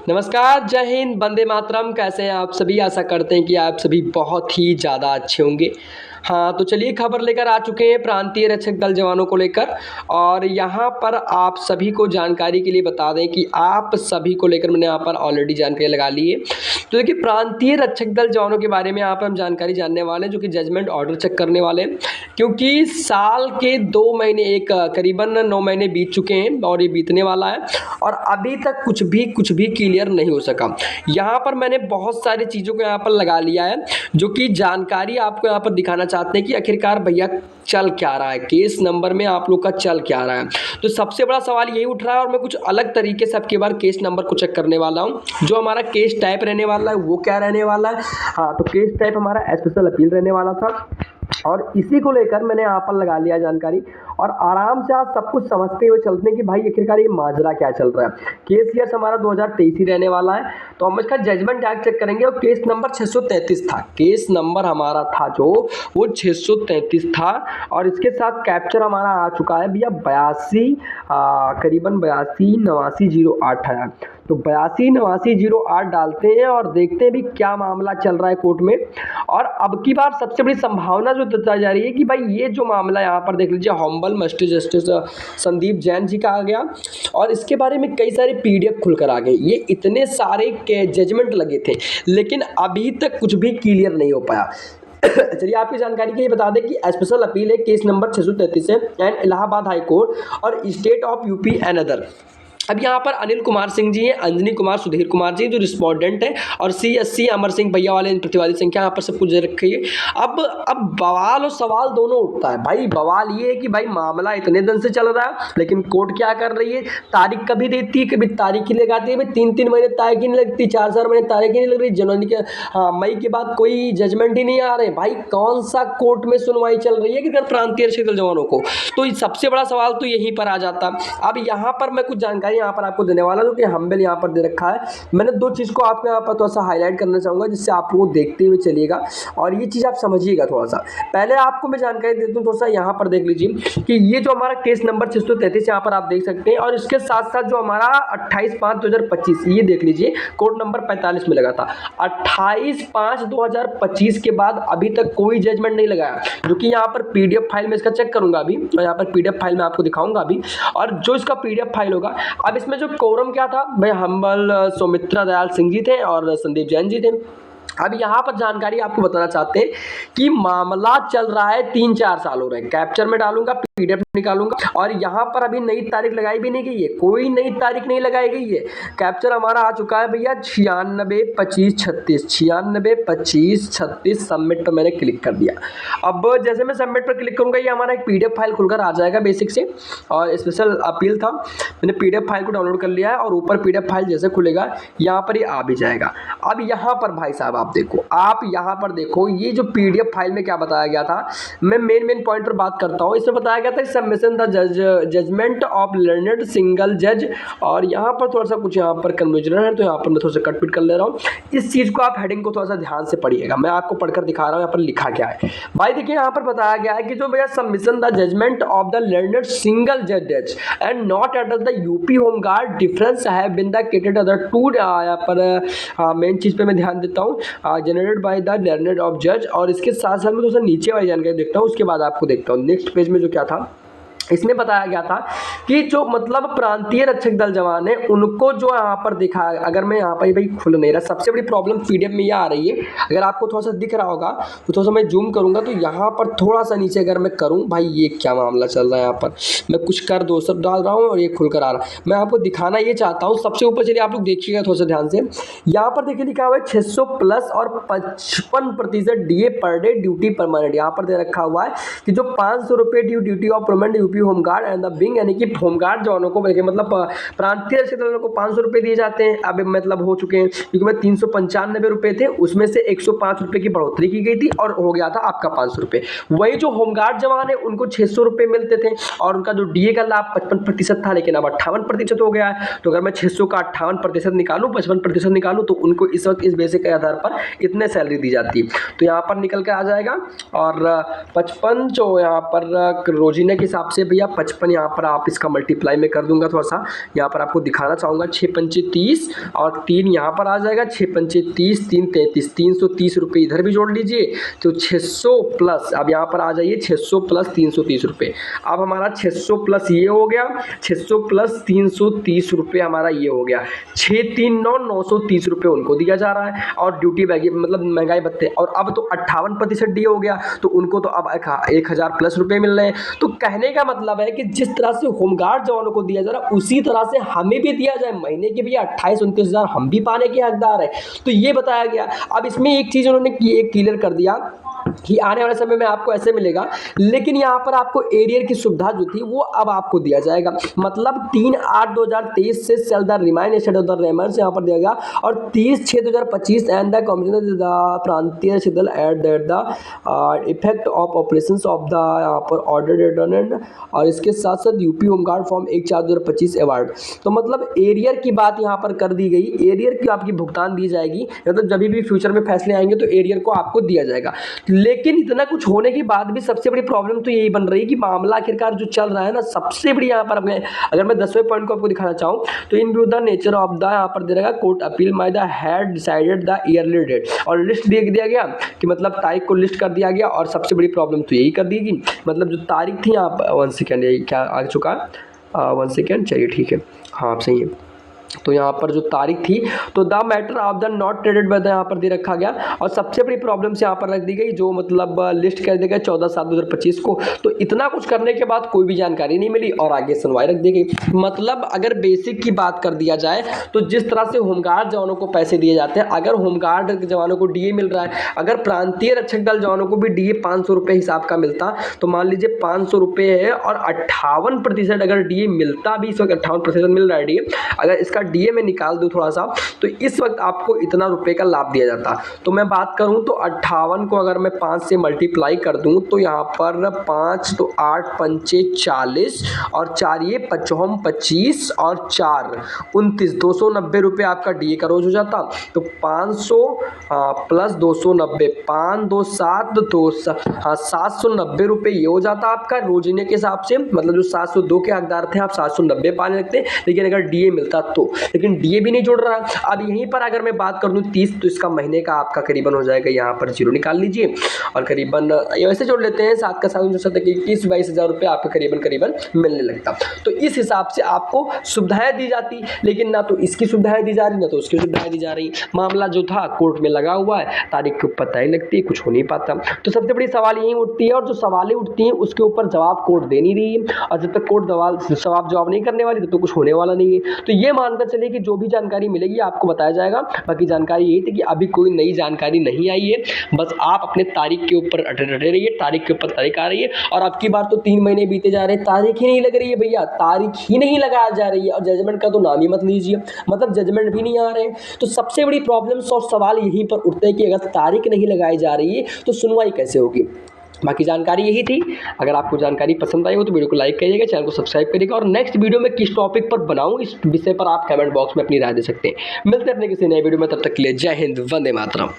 नमस्कार, जय हिंद, वंदे मातरम। कैसे हैं आप सभी? आशा करते हैं कि आप सभी बहुत ही ज़्यादा अच्छे होंगे। हाँ, तो चलिए खबर लेकर आ चुके हैं प्रांतीय रक्षक दल जवानों को लेकर। और यहाँ पर आप सभी को जानकारी के लिए बता दें कि आप सभी को लेकर मैंने यहाँ पर ऑलरेडी जानकारी लगा ली है। तो देखिए, प्रांतीय रक्षक दल जवानों के बारे में यहाँ पर हम जानकारी जानने वाले हैं, जो कि जजमेंट ऑर्डर चेक करने वाले हैं। क्योंकि साल के 2 महीने करीबन 9 महीने बीत चुके हैं और ये बीतने वाला है और अभी तक कुछ भी क्लियर नहीं हो सका। यहाँ पर मैंने बहुत सारी चीज़ों को यहाँ पर लगा लिया है, जो कि जानकारी आपको यहाँ पर दिखाना चाहते हैं कि आखिरकार भैया चल क्या रहा है, केस नंबर में आप लोग का चल क्या रहा है। तो सबसे बड़ा सवाल यही उठ रहा है और मैं कुछ अलग तरीके से आपके बार केस नंबर को चेक करने वाला हूँ। जो हमारा केस टाइप रहने वाला है वो क्या रहने वाला है? हाँ, तो केस टाइप हमारा स्पेशल अपील रहने वाला था और इसी को लेकर मैंने यहाँ पर लगा लिया जानकारी और आराम से आप सब कुछ समझते हुए चलते हैं कि भाई आखिरकार ये माजरा क्या चल रहा है। केस ईयर हमारा 2023 ही रहने वाला है, तो हम इसका जजमेंट एक्ट चेक करेंगे और केस नंबर 633 था। केस नंबर हमारा था जो वो 633 था और इसके साथ कैप्चर हमारा आ चुका है भैया 82 करीबन 82 89 08 आया। तो 82 89 08 डालते हैं और देखते हैं भी क्या मामला चल रहा है कोर्ट में। और अब की बार सबसे बड़ी संभावना जो बताई जा रही है कि भाई ये जो मामला यहाँ पर देख लीजिए, हॉम्बल मजिस्ट्रेट जस्टिस संदीप जैन जी का आ गया और इसके बारे में कई सारे PDF खुलकर आ गए। ये इतने सारे जजमेंट लगे थे लेकिन अभी तक कुछ भी क्लियर नहीं हो पाया। चलिए आपकी जानकारी के लिए बता दें कि स्पेशल अपील है केस नंबर 633 है एंड इलाहाबाद हाई कोर्ट और state of UP and other. अब यहाँ पर अनिल कुमार सिंह जी हैं, अंजनी कुमार, सुधीर कुमार जी जो रिस्पोंडेंट है और CSC अमर सिंह भैया वाले प्रतिवादी संख्या यहाँ पर सब कुछ दे रखी है। अब बवाल और सवाल दोनों उठता है। भाई बवाल ये है कि भाई मामला इतने दिन से चल रहा है लेकिन कोर्ट क्या कर रही है, तारीख कभी देती है, कभी तारीख ही लगाती है। भाई 3 महीने तारीख ही नहीं लगती, 4 महीने तारीख ही नहीं लग रही। जनवरी के मई के बाद कोई जजमेंट ही नहीं आ रहे। भाई कौन सा कोर्ट में सुनवाई चल रही है कि प्रांतीय रक्षक दल जवानों को? तो सबसे बड़ा सवाल तो यहीं पर आ जाता। अब यहाँ पर मैं कुछ जानकारी यहाँ पर आपको देने वाला जो कि हम्बल यहाँ पर दे रखा है। मैंने 2 चीज़ को आपको यहाँ पर थोड़ा सा हाईलाइट करना चाहूँगा जिससे आप लोग देखते हुए चलिएगा और ये चीज़ आप समझिएगा थोड़ा सा। पहले आपको मैं जानकारी देता हूँ, थोड़ा सा यहाँ पर देख लीजिए कि ये जो हमारा केस नंबर 633 यहाँ पर आप देख सकते हैं और इसके साथ साथ जो हमारा 28/5/2025 ये देख लीजिए कोर्ट नंबर 45 में लगा था। 28/5/2025 के बाद अभी तक कोई जजमेंट नहीं लगाया, जो कि यहाँ पर PDF फाइल में इसका चेक करूंगा अभी और यहाँ पर PDF फाइल में आपको दिखाऊंगा अभी। और जो इसका PDF फाइल होगा, अब इसमें जो कोरम क्या था भाई, हम्बल सौमित्रा दयाल सिंह जी थे और संदीप जैन जी थे। अब यहाँ पर जानकारी आपको बताना चाहते हैं कि मामला चल रहा है 3-4 साल हो रहे हैं। कैप्चर में डालूंगा, PDF निकालूंगा और यहाँ पर अभी नई तारीख लगाई भी नहीं गई है, कोई नई तारीख नहीं लगाई गई है। कैप्चर हमारा आ चुका है भैया 96/25/36 96/25/36 सबमिट पर मैंने क्लिक कर दिया। अब जैसे मैं सबमिट पर क्लिक करूंगा ये हमारा एक PDF फाइल खुलकर आ जाएगा बेसिक से और स्पेशल अपील था। मैंने PDF फाइल को डाउनलोड कर लिया है और ऊपर PDF फाइल जैसे खुलेगा यहाँ पर ये आ भी जाएगा। अब यहाँ पर भाई साहब आप यहाँ पर देखो ये जो PDF फाइल में क्या बताया गया था, मैं मेन पॉइंट पर बात करता हूँ। इसमें बताया गया था submission the judgement of learned single जज और यहाँ पर थोड़ा सा कुछ यहाँ पर कन्फ्यूजन है तो यहाँ पर मैं थोड़ा सा कट पिट कर ले रहा हूँ। इस चीज़ को आप हेडिंग को थोड़ा सा ध्यान से पढ़िएगा, मैं आपको पढ़कर दिखा रहा हूँ यहाँ पर लिखा क्या है। भाई देखिए यहाँ पर बताया गया है कि जो भैया submission the judgement of the learned single जज and not under the UP home guard difference have been adjudicated other to. यहाँ पर मेन चीज़ पे मैं ध्यान देता हूँ, generated by the learned of जज। और इसके साथ साथ मैं थोड़ा सा नीचे वाली जानकारी देखता हूँ, उसके बाद आपको देखता हूँ नेक्स्ट पेज में जो क्या था। इसमें बताया गया था कि जो मतलब प्रांतीय रक्षक दल जवान है उनको जो यहाँ पर दिखा, अगर मैं यहाँ पर भाई खुल नहीं रहा, सबसे बड़ी प्रॉब्लम PDF में ये आ रही है। अगर आपको थोड़ा सा दिख रहा होगा तो थोड़ा सा मैं जूम करूँगा तो यहाँ पर थोड़ा सा नीचे अगर मैं करूँ, भाई ये क्या मामला चल रहा है। यहाँ पर मैं कुछ कर दो सब डाल रहा हूँ और ये खुल कर आ रहा है। मैं आपको दिखाना ये चाहता हूँ। सबसे ऊपर चलिए आप लोग देखिएगा थोड़ा सा ध्यान से, यहाँ पर देखिए लिखा हुआ है 600 प्लस और 55% DA per day duty permanent. यहाँ पर दे रखा हुआ है कि जो 500 रुपये duty of permanent UP home guard and the wing, यानी कि होमगार्ड जवानों को मतलब प्रांतीय रक्षक दलों को 500 रुपये दिए जाते हैं। अब मतलब हो चुके हैं क्योंकि मैं 395 रुपये थे, उसमें से 105 रुपये की बढ़ोतरी की गई थी और हो गया था आपका 500 रुपये। वही जो होमगार्ड जवान है उनको 600 रुपये मिलते थे और उनका जो DA का लाभ 55% था, लेकिन अब 58% हो गया है। तो अगर मैं 600 का 58% निकालूँ, 55% निकालूँ तो उनको इस वक्त इस बेसिक के आधार पर इतने सैलरी दी जाती है। तो यहाँ पर निकल के आ जाएगा और 55 जो यहाँ पर रोजीने के हिसाब से भैया 55, यहाँ पर आप इसका मल्टीप्लाई में कर दूंगा थोड़ा सा, यहाँ पर आपको दिखाना चाहूँगा। 6 पंचे 30 और 3 यहाँ पर आ जाएगा, 6 पंचे 30, 3 33, 330 रुपये इधर भी जोड़ लीजिए। तो 600 प्लस, अब यहाँ पर आ जाइए 600 प्लस 330 रुपये। अब हमारा 600 प्लस ये हो गया, 600 प्लस 330 रुपये हमारा ये हो गया। 639 रुपये उनको दिया जा रहा है और ड्यूटी बैग मतलब महंगाई भत्ते। और अब तो 58% डी हो गया, तो उनको तो अब 1000 प्लस रुपये मिल रहे हैं। तो कहने का मतलब है कि जिस तरह से होमगार्ड जवानों को दिया जा रहा है उसी तरह से हमें भी दिया जाए। महीने के भैया 28-29 हज़ार हम भी पाने के हकदार है, तो ये बताया गया। अब इसमें एक चीज़ उन्होंने क्लियर कर दिया कि आने वाले समय में आपको ऐसे मिलेगा, लेकिन यहाँ पर आपको एरियर की सुविधा जो थी वो अब आपको दिया जाएगा। मतलब 3/8/2023 से sale the remind state of the remarks यहाँ पर दिया गया, और 30/6/2025 एंड द कॉम्बिनेशन द प्रांतीय schedule at the effect of operations of the यहाँ पर ऑर्डर रिटर्न, और इसके साथ साथ यूपी होमगार्ड फॉर्म 1/4/2025 अवार्ड। तो मतलब एरियर की बात यहाँ पर कर दी गई, एरियर की आपकी भुगतान दी जाएगी, मतलब जब भी फ्यूचर में फैसले आएंगे तो एरियर को आपको दिया जाएगा। लेकिन इतना कुछ होने के बाद भी सबसे बड़ी प्रॉब्लम तो यही बन रही है कि मामला आखिरकार जो चल रहा है ना, सबसे बड़ी यहाँ पर अगर मैं 10वें पॉइंट को आपको दिखाना चाहूँ तो in view the nature of the यहाँ पर दे रहेगा court appeal my the had decided the early date, और लिस्ट दे दिया गया कि मतलब तारीख को लिस्ट कर दिया गया। और सबसे बड़ी प्रॉब्लम तो यही कर दी कि मतलब जो तारीख थी यहाँ पर 1 सेकेंड, यही क्या आ चुका है 1 सेकेंड, चलिए ठीक है, हाँ आप सही है। तो यहाँ पर जो तारीख थी तो the matter of the not traded by the यहाँ पर दे रखा गया, और सबसे बड़ी प्रॉब्लम से यहाँ पर रख दी गई जो मतलब लिस्ट कर दिया गया 14/7/2025 को। तो इतना कुछ करने के बाद कोई भी जानकारी नहीं मिली और आगे सुनवाई रख दी गई। मतलब अगर बेसिक की बात कर दिया जाए तो जिस तरह से होमगार्ड जवानों को पैसे दिए जाते हैं, अगर होमगार्ड जवानों को डीए मिल रहा है, अगर प्रांतीय रक्षक दल जवानों को भी डीए 500 रुपये हिसाब का मिलता, तो मान लीजिए 500 रुपये है और 58% अगर डीए मिलता भी, इस वक्त 58% मिल रहा है डीए, अगर इसका डीए में निकाल दूं थोड़ा सा तो इस वक्त आपको इतना रुपए का लाभ दिया जाता। तो मैं बात करूं तो 58 को अगर मैं 5 से मल्टीप्लाई कर दूं तो यहाँ पर 5 तो 8 पंचे 40 और 4 ये 25 और 4 29, 290 रुपये आपका डीए का रोज हो जाता। तो 500 प्लस 290, 5 2 7 2 790 रुपये ये हो जाता आपका रोजीने के हिसाब से। मतलब जो 702 के हकदार थे आप 790 पाने लगते, लेकिन अगर डीए मिलता तो, लेकिन डीए भी नहीं जुड़ रहा। अब यहीं पर अगर मैं बात कर दूं 30, तो इसका महीने का आपका करीबन हो जाएगा, यहाँ पर 0 निकाल लीजिए और करीबन वैसे जोड़ लेते हैं 7 का 7 21-22 हज़ार रुपये आपको करीबन मिलने लगता। तो इस हिसाब से आपको सुविधाएं दी जाती, लेकिन ना तो इसकी सुविधाएं दी जा रही, ना तो उसकी सुविधाएं दी जा रही। मामला जो था कोर्ट में लगा हुआ है, तारीख को पता ही लगती है, कुछ हो नहीं पाता। तो सबसे बड़ी सवाल यही उठती है, और जो सवालें उठती हैं उसके ऊपर जवाब कोर्ट दे नहीं रही है, और जब तक कोर्ट जवाब नहीं करने वाली तब तो कुछ होने वाला नहीं है। तो ये मानकर चलिए कि जो भी जानकारी मिलेगी आपको बताया जाएगा। बाकी जानकारी यही थी कि अभी कोई नई जानकारी नहीं आई है, बस आप अपने तारीख के ऊपर अटे रहिए, तारीख के ऊपर तारीख आ रही है। और अब की बार तो 3 महीने बीते जा रहे हैं, तारीख ही नहीं लग रही है भैया, तारीख ही नहीं लगाया जा रही है, और जजमेंट का तो नाम ही मत लीजिए, मतलब जजमेंट भी नहीं आ रहे हैं। तो सबसे बड़ी प्रॉब्लम्स और सवाल यहीं पर उठते हैं कि अगर तारीख नहीं लगाई जा रही है तो सुनवाई कैसे होगी। बाकी जानकारी यही थी। अगर आपको जानकारी पसंद आई हो तो वीडियो को लाइक करिएगा, चैनल को सब्सक्राइब करिएगा, और नेक्स्ट वीडियो में किस टॉपिक पर बनाऊं इस विषय पर आप कमेंट बॉक्स में अपनी राय दे सकते हैं। मिलते हैं अपने किसी नए वीडियो में, तब तक के लिए जय हिंद, वंदे मातरम।